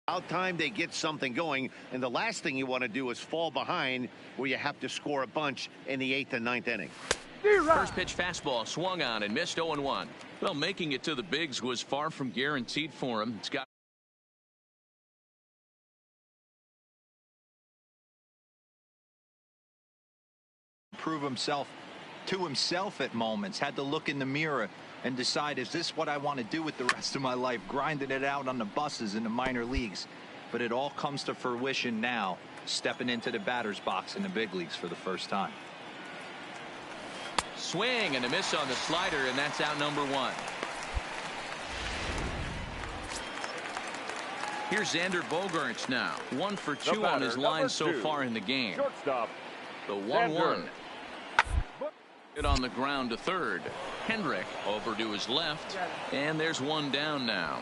About time they get something going, and the last thing you want to do is fall behind where you have to score a bunch in the 8th and 9th inning. First pitch fastball swung on and missed 0-1. Well, making it to the bigs was far from guaranteed for him. It's got prove himself to himself at moments, had to look in the mirror and decide, is this what I want to do with the rest of my life, grinding it out on the buses in the minor leagues? But it all comes to fruition now, stepping into the batter's box in the big leagues for the first time. Swing and a miss on the slider, and that's out number 1. Here's Xander Bogaerts now. 1 for 2 on his line so far in the game. Shortstop. The 1-1. It on the ground to third. Hendrick over to his left, and there's one down now.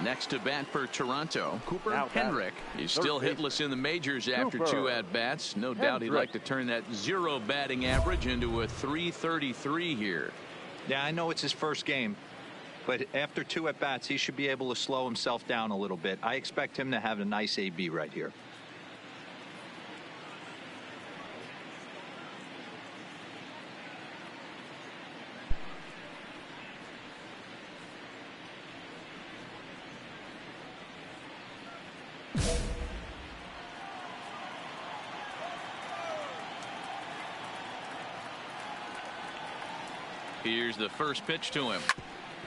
Next to bat for Toronto, Cooper Hendrick. He's still hitless in the majors after 2 at-bats. No doubt he'd like to turn that 0 batting average into a .333 here. Yeah, I know it's his first game, but after 2 at-bats, he should be able to slow himself down a little bit. I expect him to have a nice AB right here. Here's the first pitch to him.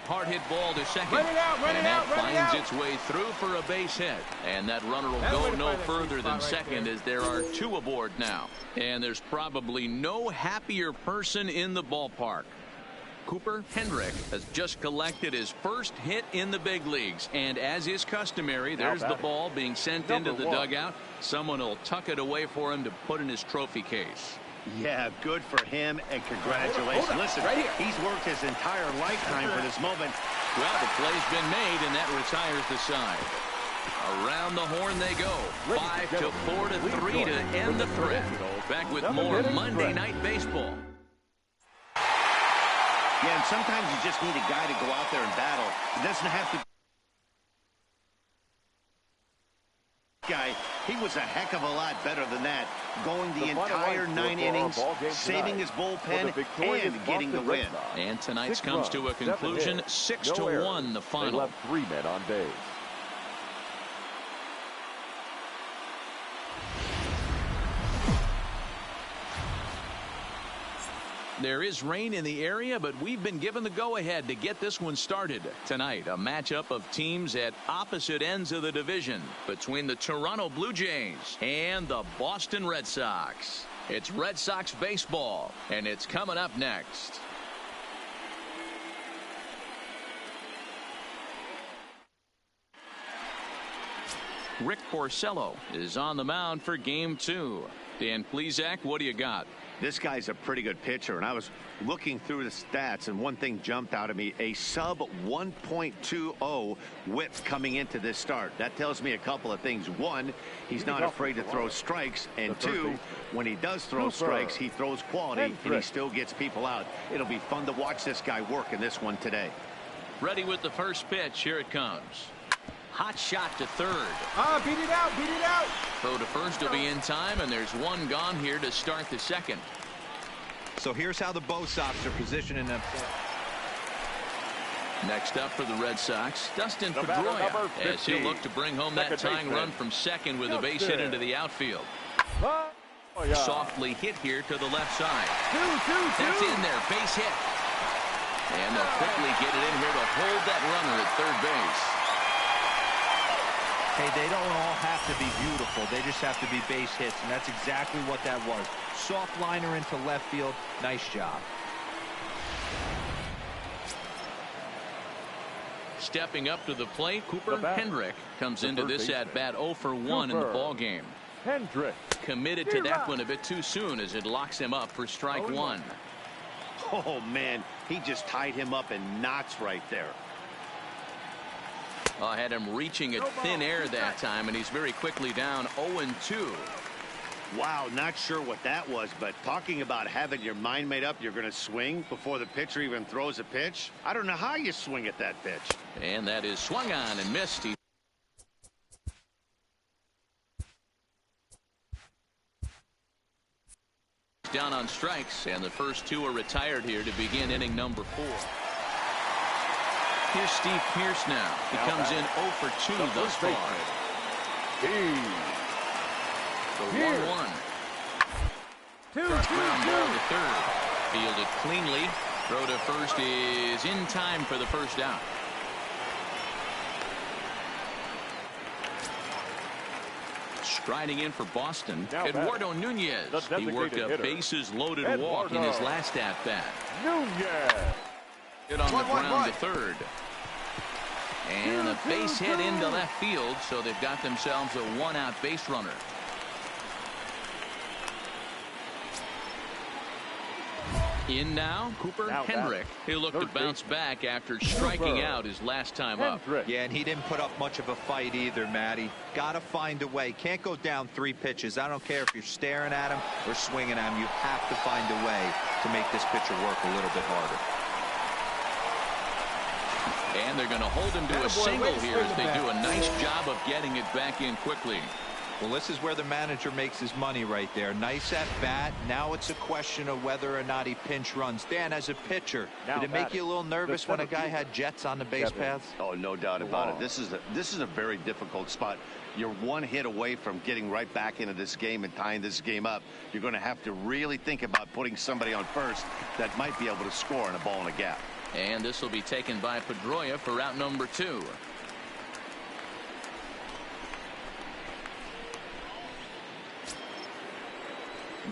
Hard hit ball to second. And that finds its way through for a base hit. And that runner will go no further than second as there are 2 aboard now. And there's probably no happier person in the ballpark. Cooper Hendrick has just collected his first hit in the big leagues. And as is customary, there's the ball being sent into the dugout. Someone will tuck it away for him to put in his trophy case. Yeah, good for him, and congratulations. Listen, he's worked his entire lifetime for this moment. Well, the play's been made, and that retires the side. Around the horn they go. 5 to 4 to 3 to end the threat. Back with more Monday Night Baseball. Yeah, and sometimes you just need a guy to go out there and battle. It doesn't have to. Guy, he was a heck of a lot better than that, going the entire 9 innings, saving his bullpen, and getting the win. And tonight's comes to a conclusion, 6-1 the final. They left 3 men on base. There is rain in the area, but we've been given the go-ahead to get this one started. Tonight, a matchup of teams at opposite ends of the division between the Toronto Blue Jays and the Boston Red Sox. It's Red Sox baseball, and it's coming up next. Rick Porcello is on the mound for Game 2. Dan Plesac, what do you got? This guy's a pretty good pitcher, and I was looking through the stats, and one thing jumped out at me, a sub 1.20 whip coming into this start. That tells me a couple of things. One, he's not afraid to throw strikes, and 2, when he does throw strikes, he throws quality, and he still gets people out. It'll be fun to watch this guy work in this one today. Ready with the first pitch. Here it comes. Hot shot to third. Beat it out, beat it out. Throw to first will be in time, and there's one gone here to start the second. So here's how the Bo Sox are positioning them. Next up for the Red Sox, Dustin Pedroia, as he'll look to bring home that tying run from second with a base hit into the outfield. Softly hit here to the left side. That's in there, base hit. And they'll quickly get it in here to hold that runner at third base. Hey, they don't all have to be beautiful. They just have to be base hits, and that's exactly what that was. Soft liner into left field. Nice job. Stepping up to the plate, Cooper Hendrick comes into this at-bat 0 for 1 in the ballgame. Hendrick. Committed to that one a bit too soon as it locks him up for strike 1. Oh, man, he just tied him up in knots right there. Had him reaching at thin air that time, and he's very quickly down 0-2. Wow, not sure what that was, but talking about having your mind made up you're going to swing before the pitcher even throws a pitch. I don't know how you swing at that pitch. And that is swung on and missed. Down on strikes, and the first two are retired here to begin inning number 4. Here's Steve Pearce now. He comes in 0 for 2 thus far. The 1-1. First ground ball to third. Fielded cleanly. Throw to first is in time for the first out. Striding in for Boston, Eduardo Nunez. He worked a bases-loaded walk in his last at-bat. Nunez. Hit on the ground to third. And a base hit into left field, so they've got themselves a one-out base runner. In now, Cooper Hendrick. He'll look to bounce back after striking out his last time up. Yeah, and he didn't put up much of a fight either, Matty. Got to find a way. Can't go down 3 pitches. I don't care if you're staring at him or swinging at him. You have to find a way to make this pitcher work a little bit harder. And they're going to hold him to a single here as they do a nice job of getting it back in quickly. Well, this is where the manager makes his money right there. Nice at bat. Now it's a question of whether or not he pinch runs. Dan, as a pitcher, did it make you a little nervous when a guy had jets on the base paths? Oh, no doubt about it. This is a very difficult spot. You're one hit away from getting right back into this game and tying this game up. You're going to have to really think about putting somebody on first that might be able to score in a ball in a gap. And this will be taken by Pedroia for out number 2.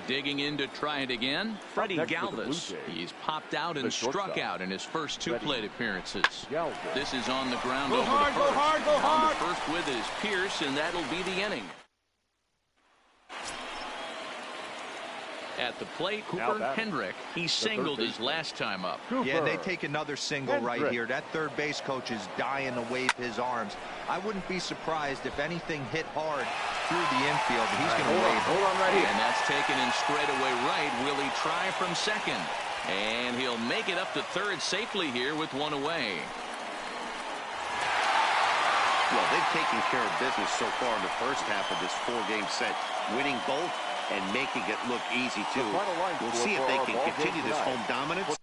Digging in to try it again, Freddie Galvis. He's popped out and struck out in his first 2 plate appearances. This is on the ground over to first. Go hard, go hard. On to first with is Pearce, and that'll be the inning. At the plate, Cooper Hendrick. He singled his last time up. Yeah, they take another single right here. That third base coach is dying to wave his arms. I wouldn't be surprised if anything hit hard through the infield. He's going to wave. Hold on right here. And that's taken in straightaway right. Will he try from second? And he'll make it up to third safely here with 1 away. Well, they've taken care of business so far in the first half of this 4-game set, winning both and making it look easy too. We'll see if they can continue this home dominance.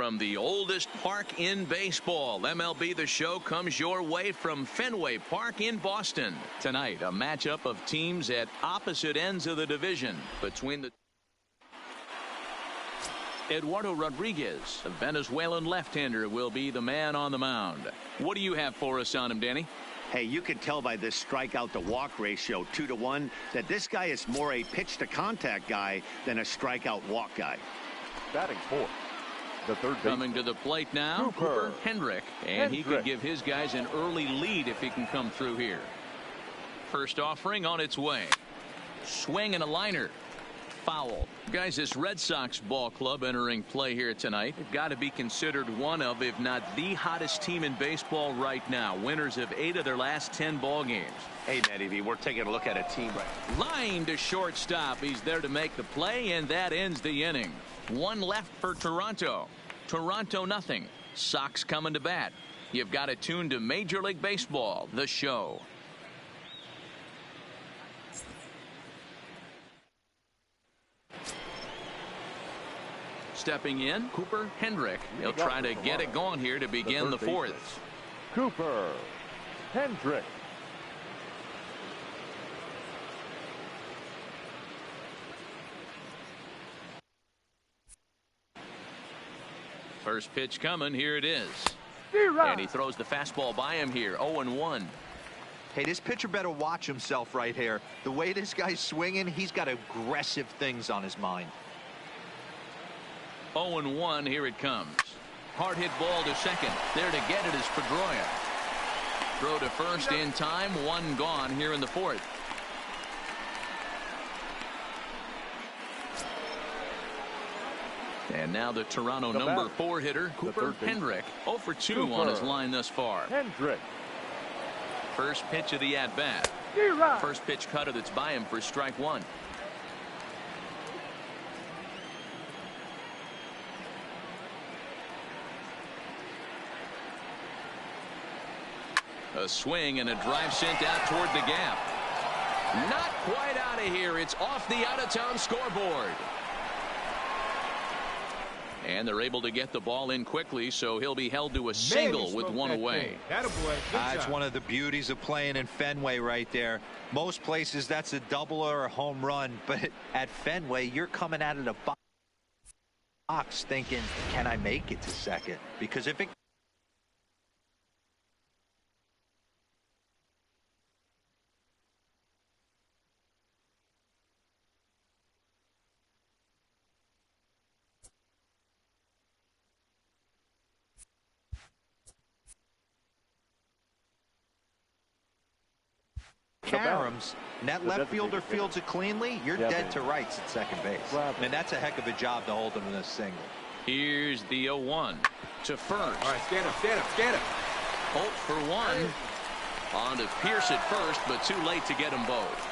from the oldest park in baseball. MLB The Show comes your way from Fenway Park in Boston. Tonight, a matchup of teams at opposite ends of the division between the Eduardo Rodriguez, a Venezuelan left-hander, will be the man on the mound. What do you have for us on him, Danny? Hey, you can tell by this strikeout to walk ratio 2-to-1 that this guy is more a pitch to contact guy than a strikeout walk guy. Batting fourth, the third baseman. Coming to the plate now, Cooper Hendrick. And he could give his guys an early lead if he can come through here. First offering on its way. Swing and a liner. Foul. Guys, this Red Sox ball club entering play here tonight. They've got to be considered one of, if not the hottest team in baseball right now. Winners of 8 of their last 10 ball games. Hey, Matty V, we're taking a look at a team right. Line to shortstop. He's there to make the play, and that ends the inning. 1 left for Toronto. Toronto nothing. Sox coming to bat. You've got it tuned to Major League Baseball, The Show. Stepping in, Cooper Hendrick. He'll try to get it going here to begin the fourth. Cooper Hendrick. First pitch coming. Here it is. And he throws the fastball by him here. 0-1. Hey, this pitcher better watch himself right here. The way this guy's swinging, he's got aggressive things on his mind. 0-1. Here it comes. Hard hit ball to second. There to get it is Pedroia. Throw to first in time. 1 gone here in the fourth. And now the Toronto number 4 hitter, Cooper Hendrick. 0 for 2 on his line thus far. Hendrick. First pitch of the at-bat. First pitch cutter that's by him for strike 1. A swing and a drive sent out toward the gap. Not quite out of here. It's off the out-of-town scoreboard. And they're able to get the ball in quickly, so he'll be held to a single with 1 away. It's one of the beauties of playing in Fenway right there. Most places that's a double or a home run, but at Fenway you're coming out of the box thinking, can I make it to second? Because if it caroms, and that left fielder fields it cleanly, you're dead to rights at second base. And that's a heck of a job to hold him in a single. Here's the 0-1 to first. All right, stand up, stand up, stand up. Holt for 1. On to Pierce at first, but too late to get them both.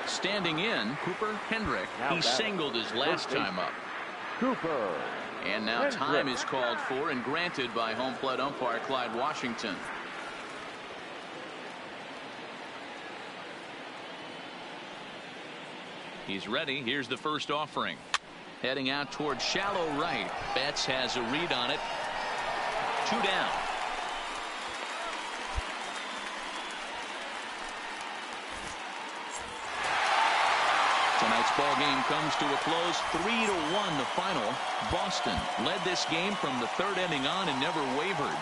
Standing in, Cooper Hendrick. He singled his last time up. Cooper. And now time is called for and granted by home plate umpire Clyde Washington. He's ready. Here's the first offering. Heading out toward shallow right. Betts has a read on it. 2 down. Tonight's ball game comes to a close. 3-1 the final. Boston led this game from the 3rd inning on and never wavered.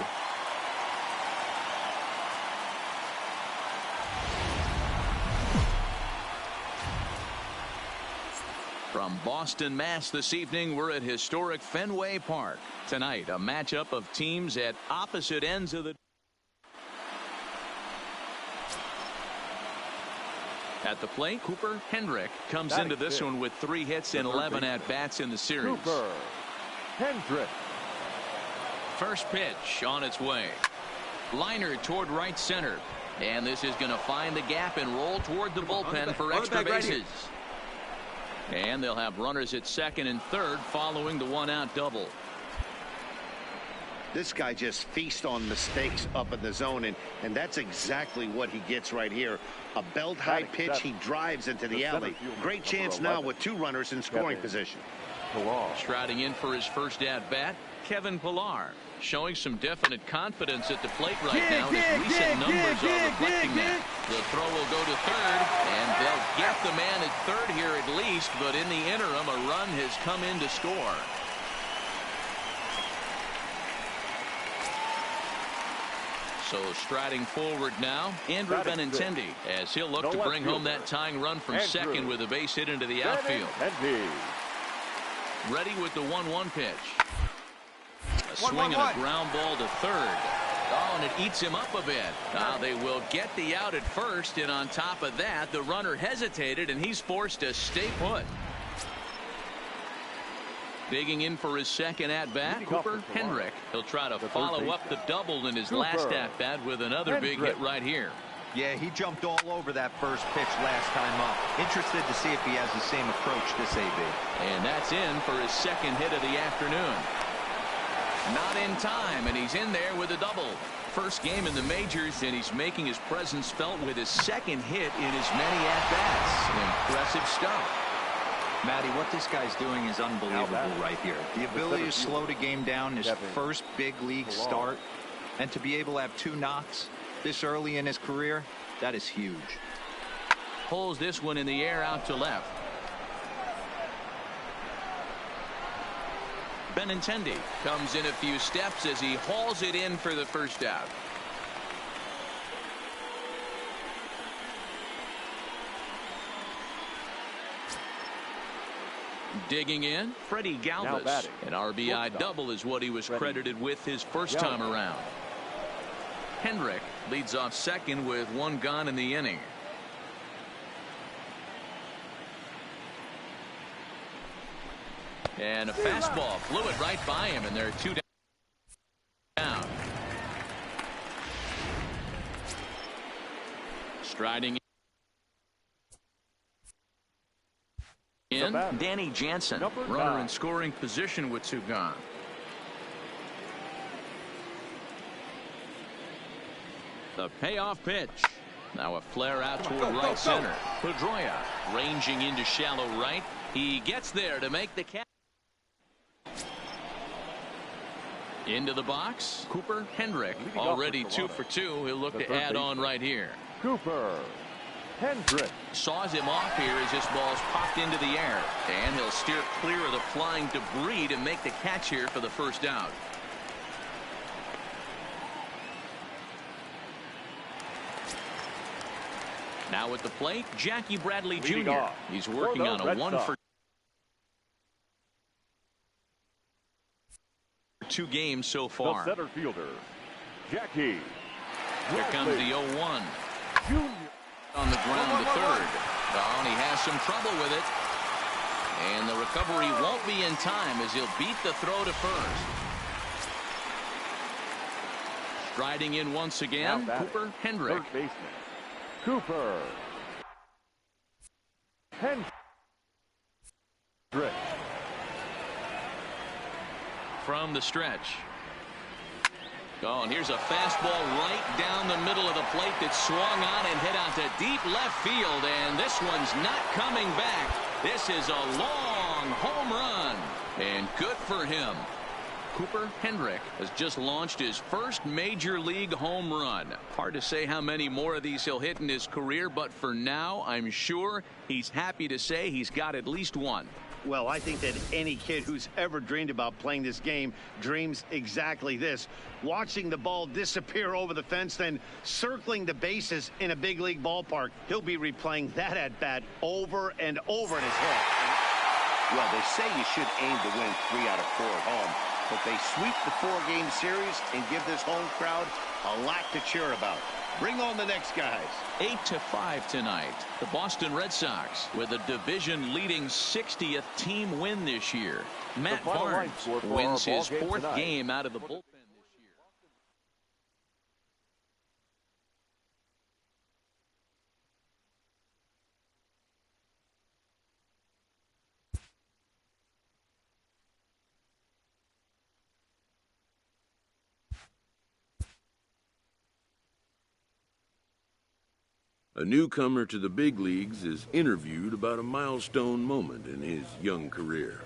From Boston, Mass. this evening, we're at historic Fenway Park. Tonight, a matchup of teams at opposite ends of the At the plate, Cooper Hendrick comes into this one with 3 hits and 11 at-bats in the series. Cooper Hendrick. First pitch on its way. Liner toward right center. And this is going to find the gap and roll toward the bullpen for extra bases. And they'll have runners at second and third following the 1-out double. This guy just feasts on mistakes up in the zone, and that's exactly what he gets right here. A belt-high pitch, he drives into the alley. Great chance now with 2 runners in scoring position. Striding in for his first at-bat, Kevin Pillar, showing some definite confidence at the plate right now, and his recent numbers are reflecting that. The throw will go to third, and they'll get the man at third here at least, but in the interim, a run has come in to score. So striding forward now, Andrew Benintendi, as he'll look to bring home that tying run from second with a base hit into the outfield. Ready with the 1-1 pitch. A swing and a ground ball to third. Oh, and it eats him up a bit. Now they will get the out at first, and on top of that, the runner hesitated, and he's forced to stay put. Digging in for his second at-bat, Cooper Hendrick. He'll try to follow up the double in his last at-bat with another big hit right here. Yeah, he jumped all over that first pitch last time up. Interested to see if he has the same approach this AB. And that's in for his second hit of the afternoon. Not in time, and he's in there with a double. First game in the majors, and he's making his presence felt with his second hit in as many at-bats. Impressive stuff. Matty, what this guy's doing is unbelievable right here. The ability to slow the game down, his first big league start, and to be able to have 2 knocks this early in his career, that is huge. Pulls this one in the air out to left. Benintendi comes in a few steps as he hauls it in for the first out. Digging in, Freddie Galvis. An RBI double is what he was credited with his first time around. Hendrick leads off second with 1 gone in the inning. And a fastball flew it right by him, and there are 2 down. Striding in, Danny Jansen, runner in scoring position with 2 gone. The payoff pitch. Now a flare out toward right center. Pedroia ranging into shallow right. He gets there to make the catch. Into the box, Cooper Hendrick, already 2 for 2. He'll look to add on right here. Cooper Hendrick saws him off here as this ball's popped into the air, and he'll steer clear of the flying debris to make the catch here for the first out. Now at the plate, Jackie Bradley Jr. He's working on a 1 for 2 games so far. The center fielder, Jackie. Here comes the 0-1. On the ground to third. Oh, and he has some trouble with it. And the recovery won't be in time as he'll beat the throw to first. Striding in once again, Cooper Hendrick. Third baseman, Cooper Hendrick. From the stretch. Oh, and here's a fastball right down the middle of the plate that swung on and hit out to deep left field, and this one's not coming back. This is a long home run, and good for him. Cooper Hendrick has just launched his first major league home run. Hard to say how many more of these he'll hit in his career, but for now, I'm sure he's happy to say he's got at least 1. Well, I think that any kid who's ever dreamed about playing this game dreams exactly this. Watching the ball disappear over the fence, then circling the bases in a big league ballpark. He'll be replaying that at bat over and over in his head. Well, they say you should aim to win 3 out of 4 at home, but they sweep the 4-game series and give this home crowd a lot to cheer about. Bring on the next guys. 8-5 tonight. The Boston Red Sox with a division-leading 60th team win this year. Matt Barnes wins his 4th game out of the bullpen. A newcomer to the big leagues is interviewed about a milestone moment in his young career.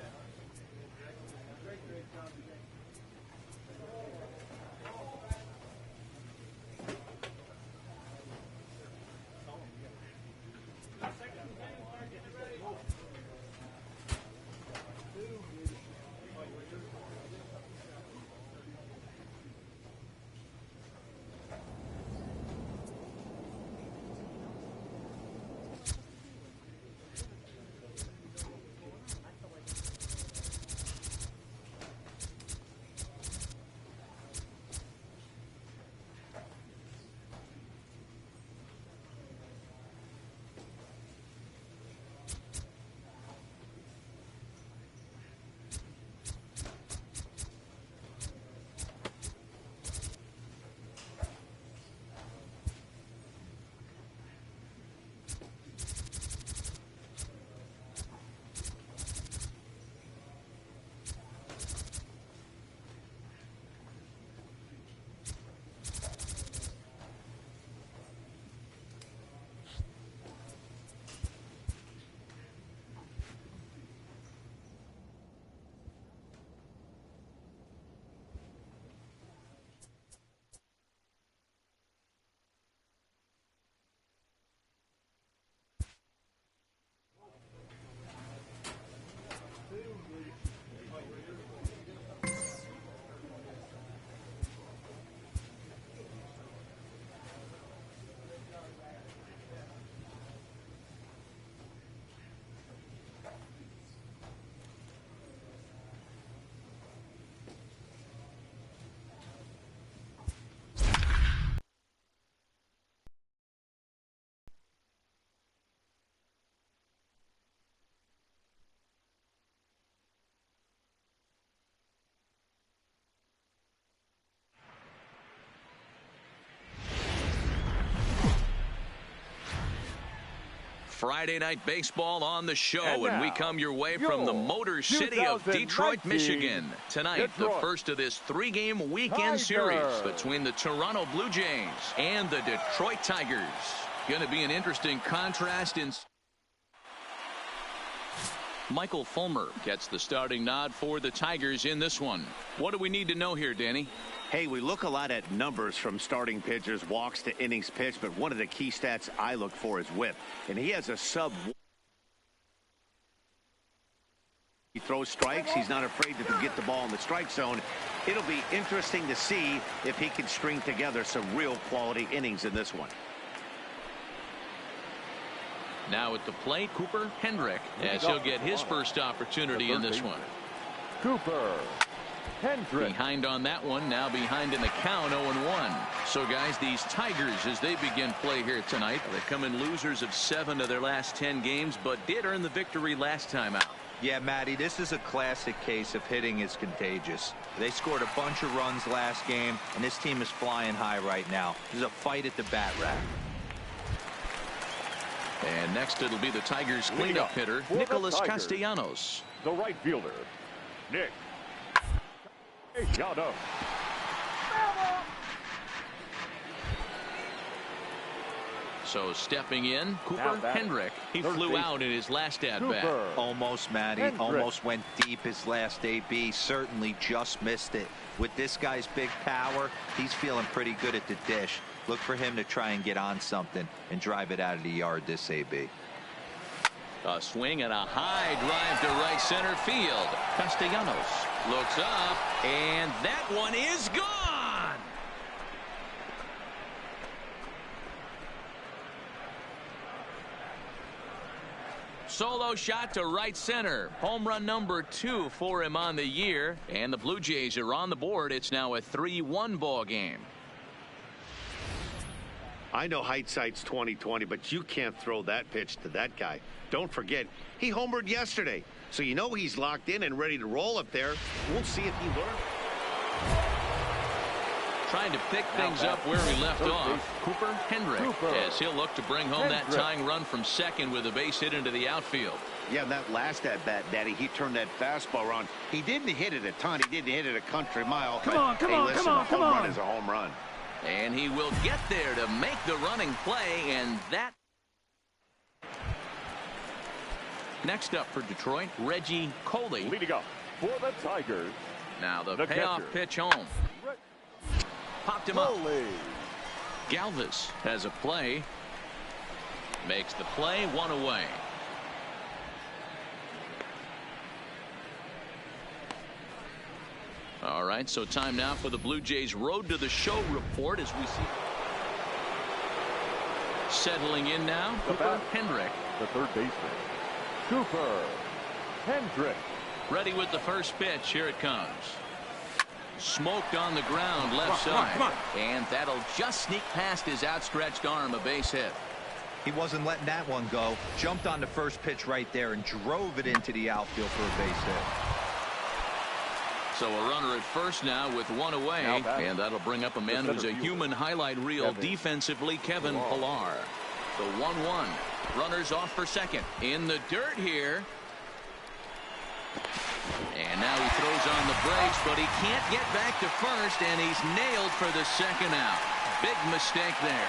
Friday Night Baseball on the show, and we come your way from the Motor City of Detroit, Michigan. Tonight, the first of this three-game weekend series between the Toronto Blue Jays and the Detroit Tigers. Going to be an interesting contrast in... Michael Fulmer gets the starting nod for the Tigers in this one. What do we need to know here, Danny? Hey, we look a lot at numbers from starting pitchers, walks to innings pitched, but one of the key stats I look for is whip. And he has a sub. He throws strikes. He's not afraid to get the ball in the strike zone. It'll be interesting to see if he can string together some real quality innings in this one. Now at the plate, Cooper Hendrick, as he'll get his first opportunity in this one. Cooper Hendrick. Behind on that one, now behind in the count, 0-1. So, guys, these Tigers, as they begin play here tonight, they come in losers of 7 of their last 10 games, but did earn the victory last time out. Yeah, Matty, this is a classic case of hitting is contagious. They scored a bunch of runs last game, and this team is flying high right now. There's a fight at the bat rack. And next it'll be the Tigers cleanup hitter, Nicholas Castellanos. The right fielder, Nick Castellanos. So stepping in, Cooper Hendrick. He flew out in his last at-bat. Almost, Matty. Hendrick. Almost went deep his last AB. Certainly just missed it. With this guy's big power, he's feeling pretty good at the dish. Look for him to try and get on something and drive it out of the yard this AB. A swing and a high drive to right center field. Castellanos looks up, and that one is gone. Solo shot to right center. Home run number 2 for him on the year. And the Blue Jays are on the board. It's now a 3-1 ball game. I know hindsight's 20/20, but you can't throw that pitch to that guy. Don't forget, he homered yesterday. So you know he's locked in and ready to roll up there. We'll see if he learns. Trying to pick things up where we left off. Cooper Hendrick, as he'll look to bring home that tying run from second with a base hit into the outfield. Yeah, that last at-bat, Daddy, he turned that fastball around. He didn't hit it a ton. He didn't hit it a country mile. Come on, come on, come on, come on. A home run is a home run. And he will get there to make the running play, and that Next up for Detroit, Reggie Coley. Leading up for the Tigers. Now the payoff catcher. pitch home. Popped him up. Coley. Galvis has a play. Makes the play, 1 away. All right, so time now for the Blue Jays Road to the Show report as we see. Settling in now, Cooper Hendrick. The third baseman, Cooper Hendrick. Ready with the first pitch. Here it comes. Smoked on the ground, left side. Come on. And that'll just sneak past his outstretched arm, a base hit. He wasn't letting that one go. Jumped on the first pitch right there and drove it into the outfield for a base hit. So a runner at first now with 1 away, and that'll bring up a man who's a human highlight reel defensively, Kevin Pillar. The 1-1. Runners off for second. In the dirt here. And now he throws on the brakes, but he can't get back to first, and he's nailed for the second out. Big mistake there.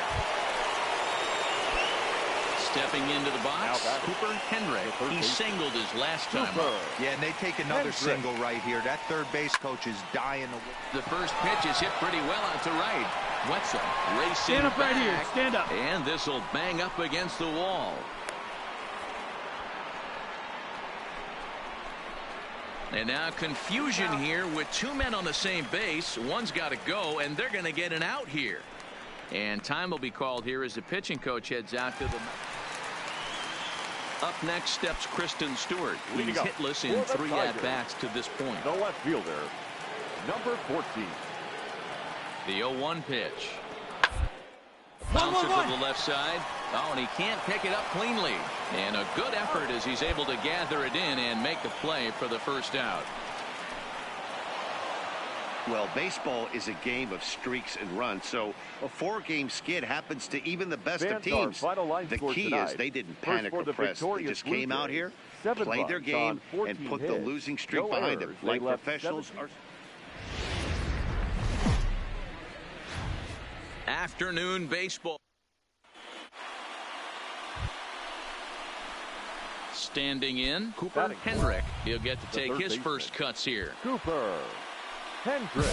Stepping into the box, Cooper Hendrick. He singled his last time up. Yeah, and they take another single right here. That third base coach is dying. The first pitch is hit pretty well out to right. Wetzel racing Stand up back, right here. Stand up. and this will bang up against the wall. And now confusion here with 2 men on the same base. One's got to go, and they're going to get an out here. And time will be called here as the pitching coach heads out to the. Up next steps Kristen Stewart. He's hitless in 3 at-bats to this point. The left fielder, number 14. The 0-1 pitch. Bouncer to the left side. Oh, and he can't pick it up cleanly. And a good effort as he's able to gather it in and make the play for the first out. Well, baseball is a game of streaks and runs, so a 4-game skid happens to even the best of teams. The key is they didn't panic or press. They just came out here, played their game, and put the losing streak behind them. Like professionals are. Afternoon baseball. Standing in, Cooper Hendrick. He'll get to take his first cuts here. Cooper Hendrick.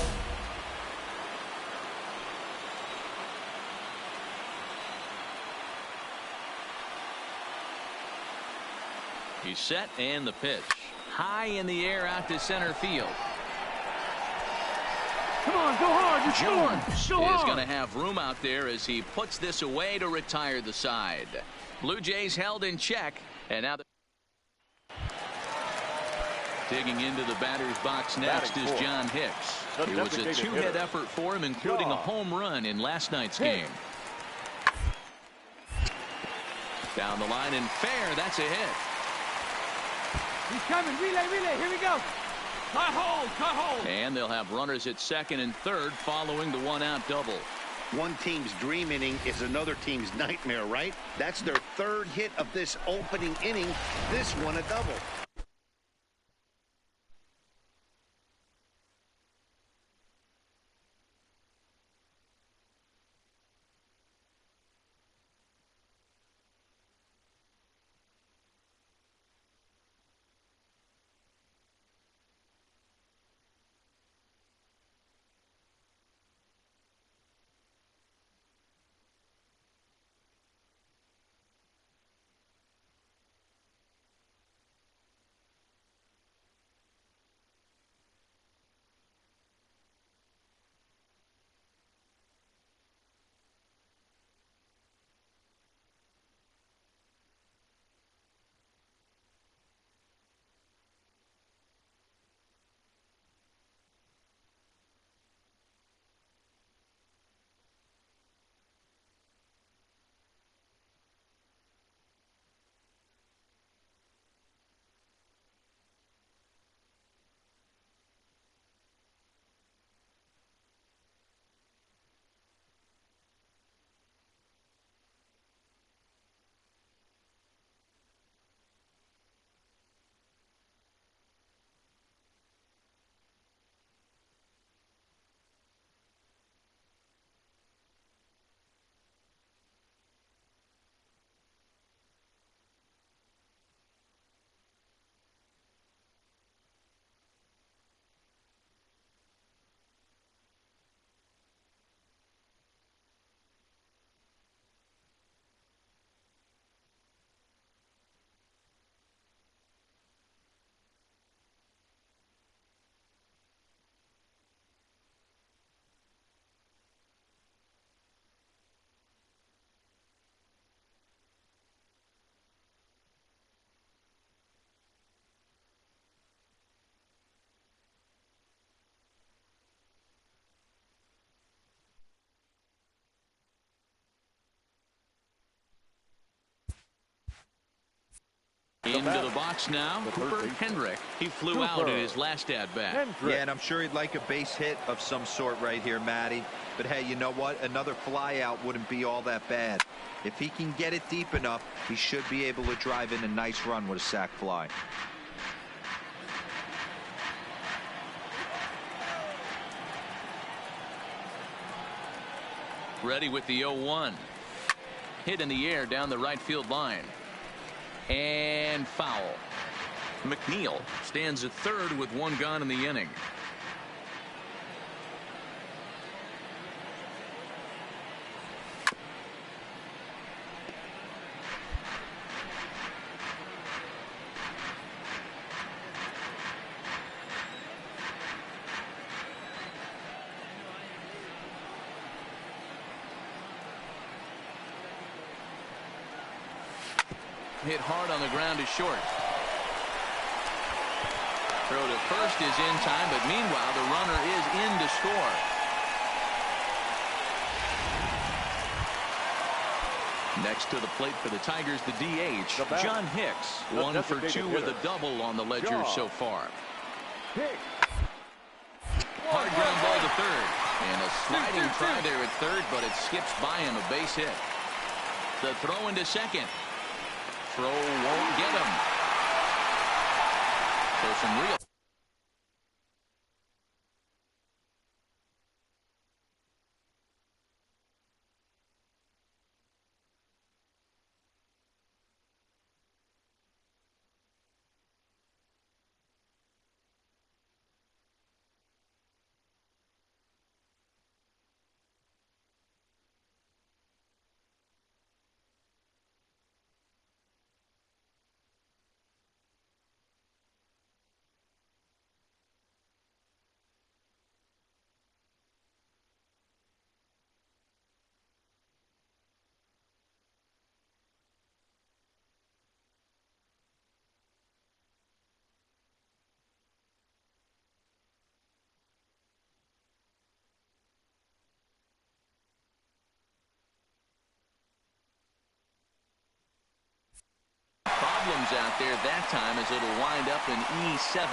He's set, and the pitch. High in the air out to center field. Come on, go hard. You're scoring. Is going to have room out there as he puts this away to retire the side. Blue Jays held in check, and now digging into the batter's box next is John Hicks. It was a 2-hit effort for him, including a home run in last night's game. Down the line and fair. That's a hit. He's coming. Relay. Here we go. Cut hold. And they'll have runners at second and third following the 1-out double. One team's dream inning is another team's nightmare, right? That's their 3rd hit of this opening inning. This one a double. Into the box now, Cooper Hendrick. He flew out in his last at-bat. Yeah, and I'm sure he'd like a base hit of some sort right here, Matty. But hey, you know what? Another fly out wouldn't be all that bad. If he can get it deep enough, he should be able to drive in a nice run with a sac fly. Ready with the 0-1. Hit in the air down the right field line. And foul. McNeil stands at third with one gone in the inning. Hit hard on the ground is short. Throw to first is in time, but meanwhile the runner is in to score. Next to the plate for the Tigers, the DH, John Hicks. 1 for 2 with a double on the ledger so far. Hard ground ball to third. And a sliding try there at third, but it skips by him, a base hit. The throw into second. Throw won't get him. So some real. Problems out there that time as it'll wind up in E7.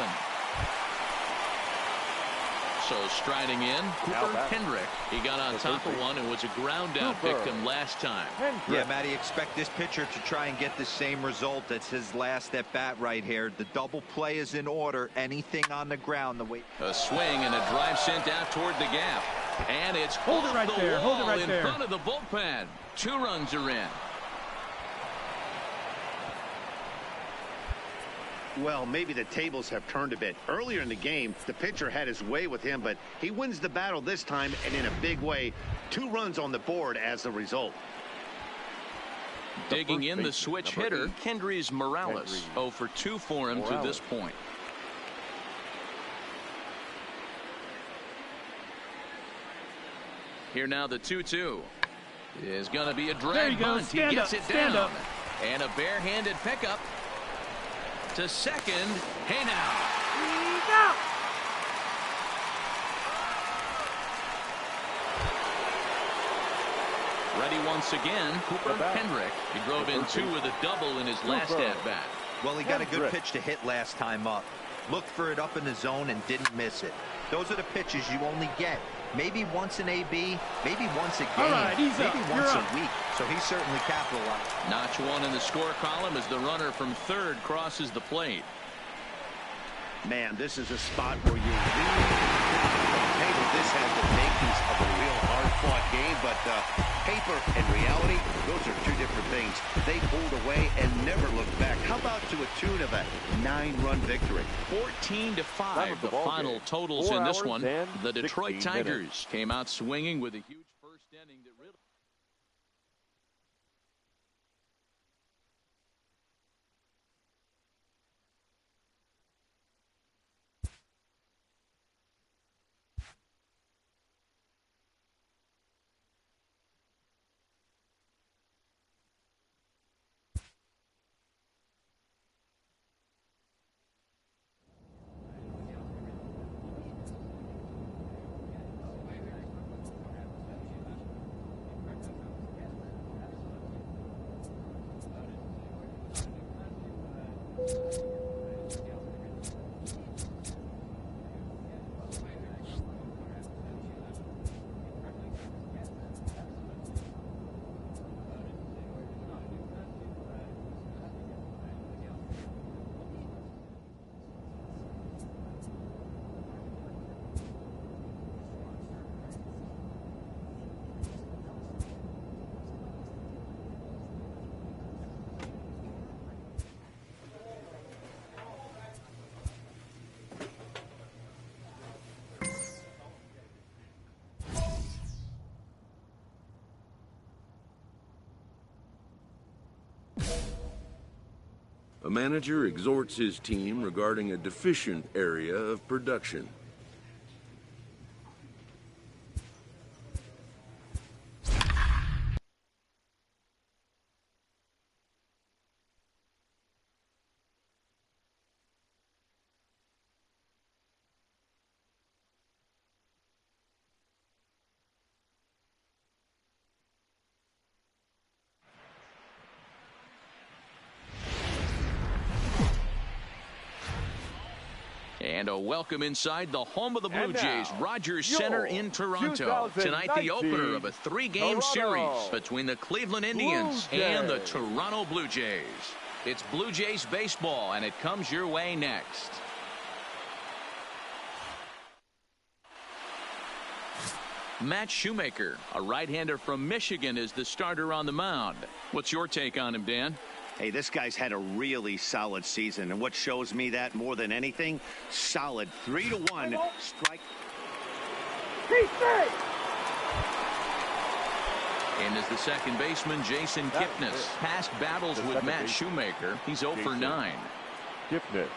So striding in, Cooper Hendrick. He got on top of one and was a ground out victim last time. Yeah, Matty, expect this pitcher to try and get the same result. That's his last at bat right here. The double play is in order. Anything on the ground, the way. A swing and a drive sent out toward the gap. And it's hold it right there. Hold it right in there. Front of the bullpen. 2 runs are in. Well, maybe the tables have turned a bit. Earlier in the game, the pitcher had his way with him, but he wins the battle this time and in a big way. 2 runs on the board as a result. Digging in the switch hitter, Kendrys Morales. 0 for 2 for him to this point. Here now the 2-2 is going to be a drag bunt. He gets it down. And a barehanded pickup. To second. Hey now. Ready once again, Cooper Hendrick. He drove in 2 with a double in his last at-bat. Well, he got a good pitch to hit last time up. Looked for it up in the zone and didn't miss it. Those are the pitches you only get. Maybe once an AB, maybe once a game, maybe once a week. So he certainly capitalized. Notch 1 in the score column as the runner from third crosses the plate. Man, this is a spot where you really table. This has the makings of a real hard-fought game, but paper and reality, those are 2 different things. They pulled away and never looked back. How about to a tune of a 9-run victory? 14-5, the final totals in this one. The Detroit Tigers came out swinging with a huge first inning that really... A manager exhorts his team regarding a deficient area of production. And a welcome inside the home of the Blue Jays, Rogers Center in Toronto. Tonight, the opener of a three-game series between the Cleveland Indians and the Toronto Blue Jays. It's Blue Jays baseball, and it comes your way next. Matt Shoemaker, a right-hander from Michigan, is the starter on the mound. What's your take on him, Dan? Hey, this guy's had a really solid season, and what shows me that more than anything, solid 3-1 strike. And as the second baseman, Jason Kipnis. Past battles with Matt Shoemaker, he's 0 for 9. Kipnis.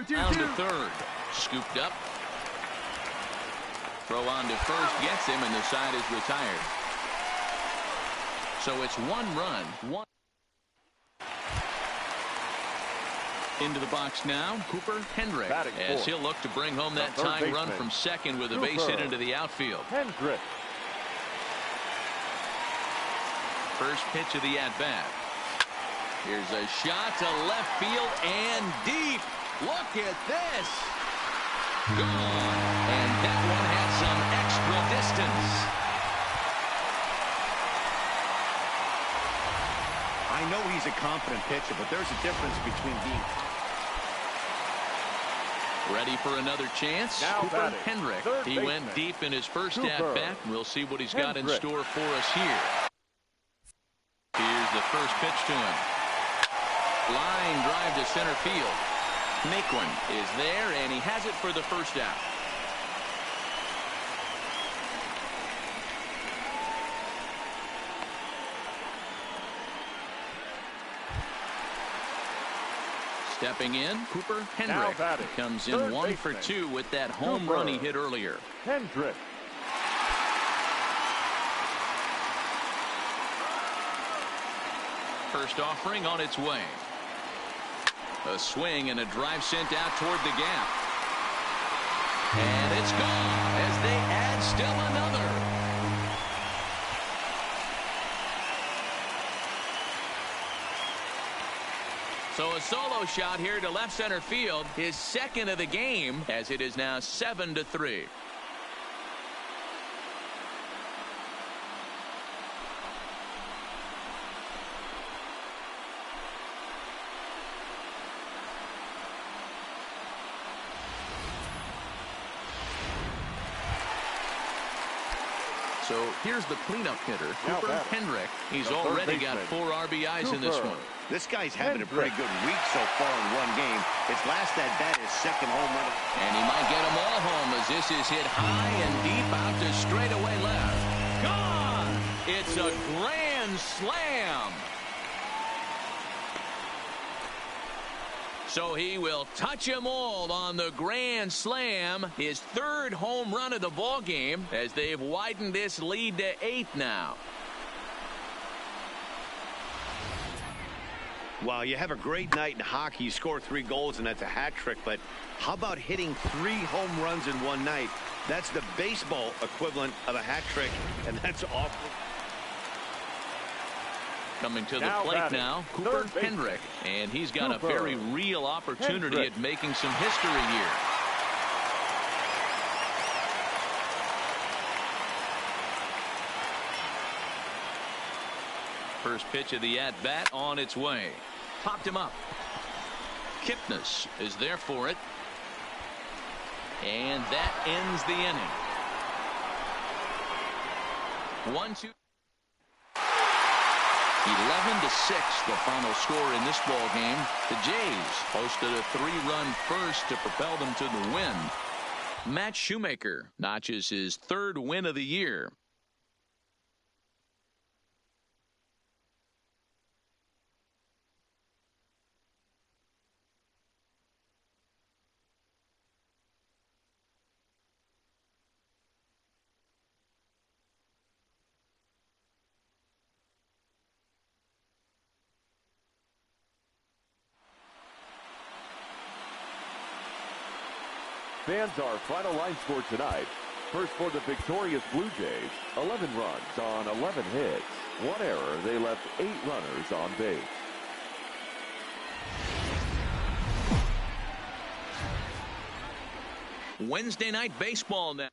Down to third. Scooped up. Throw on to first, gets him, and the side is retired. So it's 1 run. Into the box now, Cooper Hendrick, as he'll look to bring home that tying run from second with a base hit into the outfield. Hendrick. First pitch of the at-bat. Here's a shot to left field and deep. Look at this. Gone. And that one had some extra distance. I know he's a confident pitcher, but there's a difference between being... Ready for another chance? Now Cooper Hendrick. He went deep in his first at-bat. We'll see what he's got in store for us here. Here's the first pitch to him. Line drive to center field. Naquin is there, and he has it for the first out. Stepping in, Cooper Hendrick comes in 1 for 2 with that home run he hit earlier. Hendrick. First offering on its way. A swing and a drive sent out toward the gap. And it's gone as they add still another. So a solo shot here to left center field, his second of the game, as it is now 7-3. So here's the cleanup hitter, Cooper Hendrick. He's already got 4 RBIs in this one. This guy's having a pretty good week so far in one game. His last at-bat is second home run. And he might get them all home as this is hit high and deep out to straightaway left. Gone! It's a grand slam. So he will touch them all on the grand slam. His third home run of the ball game as they've widened this lead to 8 now. Wow, you have a great night in hockey. You score 3 goals, and that's a hat trick. But how about hitting 3 home runs in one night? That's the baseball equivalent of a hat trick, and that's awful. Coming to the plate now, Cooper Hendrick. And he's got a very real opportunity at making some history here. First pitch of the at-bat on its way. Popped him up. Kipnis is there for it. And that ends the inning. 1-2. 11-6 the final score in this ball game. The Jays posted a 3-run first to propel them to the win. Matt Shoemaker notches his 3rd win of the year. Fans, our final line score tonight. First for the victorious Blue Jays, 11 runs on 11 hits. 1 error. They left 8 runners on base. Wednesday night baseball now.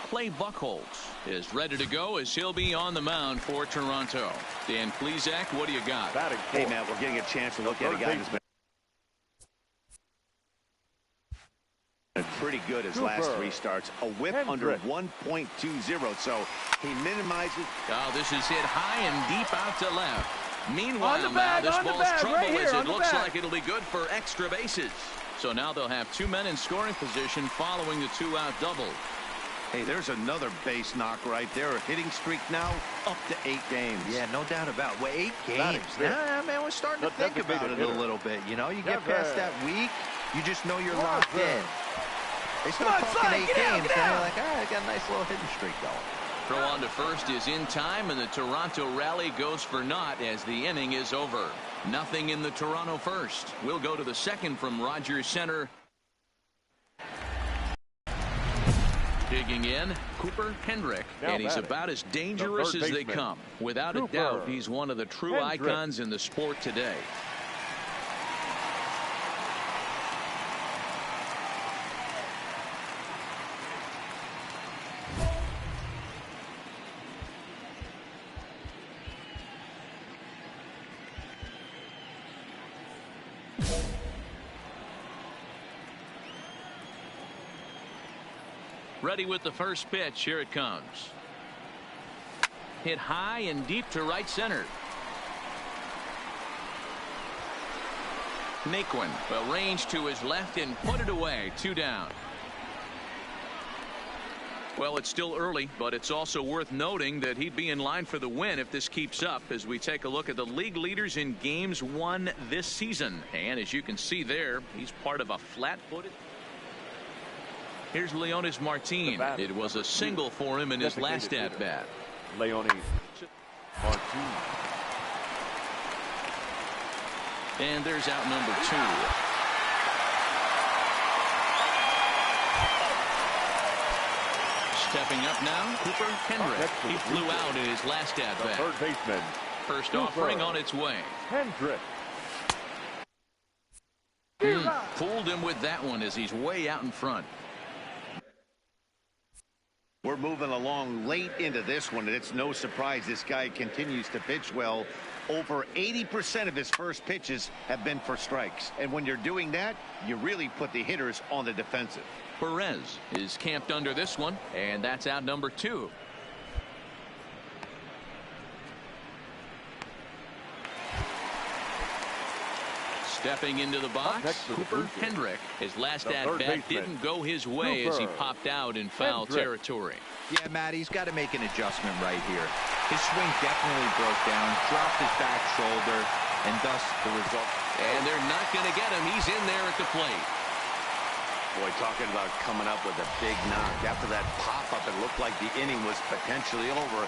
Clay Buchholz is ready to go as he'll be on the mound for Toronto. Dan Plesac, what do you got? Hey, Matt, we're getting a chance to look at a guy who's been pretty good his last 3 starts. A whip under 1.20, so he minimizes. Oh, this is hit high and deep out to left. Meanwhile, now this ball's trouble as it looks like it'll be good for extra bases. So now they'll have 2 men in scoring position following the 2-out double. Hey, there's another base knock right there. A hitting streak now up to 8 games. Yeah, no doubt about it. Well, 8 games. Nah, man, we're starting to think about it a little bit. You know, you get past that week, you just know you're locked in. They start talking 8 games, and you're like, all right, I got a nice little hitting streak going. Throw on to first is in time, and the Toronto rally goes for naught as the inning is over. Nothing in the Toronto first. We'll go to the second from Rogers Center. Digging in, Cooper Hendrick, and he's about as dangerous as they come. Without a doubt, he's one of the true icons in the sport today. Ready with the first pitch. Here it comes. Hit high and deep to right center. Naquin will range to his left and put it away. 2 down. Well, it's still early, but it's also worth noting that he'd be in line for the win if this keeps up as we take a look at the league leaders in games won this season. And as you can see there, he's part of a flat-footed. Here's Leonys Martin. It was a single for him in his last at-bat. Leonys Martin. And there's out number 2. Stepping up now, Cooper Hendrick. He flew out in his last at-bat. Third baseman. First offering on its way. Hendrick. Fooled him with that one as he's way out in front. We're moving along late into this one, and it's no surprise this guy continues to pitch well. Over 80% of his first pitches have been for strikes. And when you're doing that, you really put the hitters on the defensive. Perez is camped under this one, and that's out number 2. Stepping into the box, Cooper Hendrick. His last at-bat didn't go his way as he popped out in foul territory. Yeah, Matt, he's got to make an adjustment right here. His swing definitely broke down, dropped his back shoulder, and thus the result. And they're not going to get him. He's in there at the plate. Boy, talking about coming up with a big knock. After that pop-up, it looked like the inning was potentially over.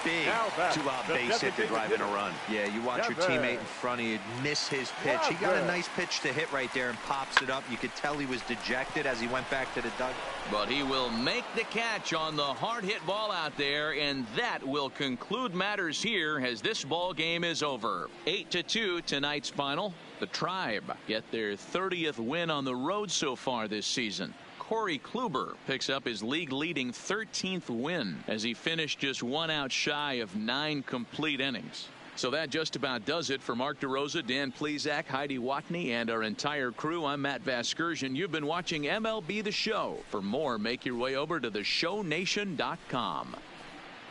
Big 2-out base hit to drive in a run. Yeah, you watch your teammate in front of you miss his pitch. He got a nice pitch to hit right there and pops it up. You could tell he was dejected as he went back to the dugout. But he will make the catch on the hard hit ball out there, and that will conclude matters here as this ball game is over. 8-2 tonight's final. The Tribe get their 30th win on the road so far this season. Corey Kluber picks up his league-leading 13th win as he finished just 1 out shy of 9 complete innings. So that just about does it for Mark DeRosa, Dan Plesac, Heidi Watney, and our entire crew. I'm Matt Vasgersian. You've been watching MLB The Show. For more, make your way over to theshownation.com.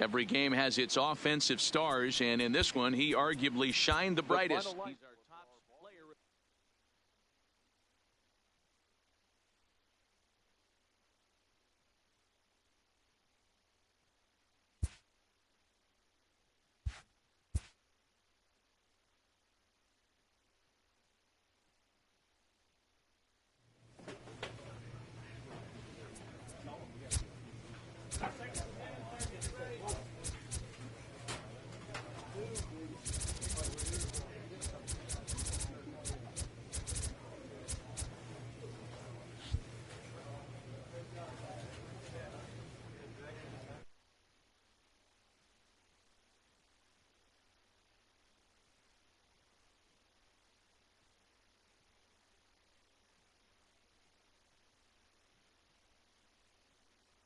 Every game has its offensive stars, and in this one, he arguably shined the brightest.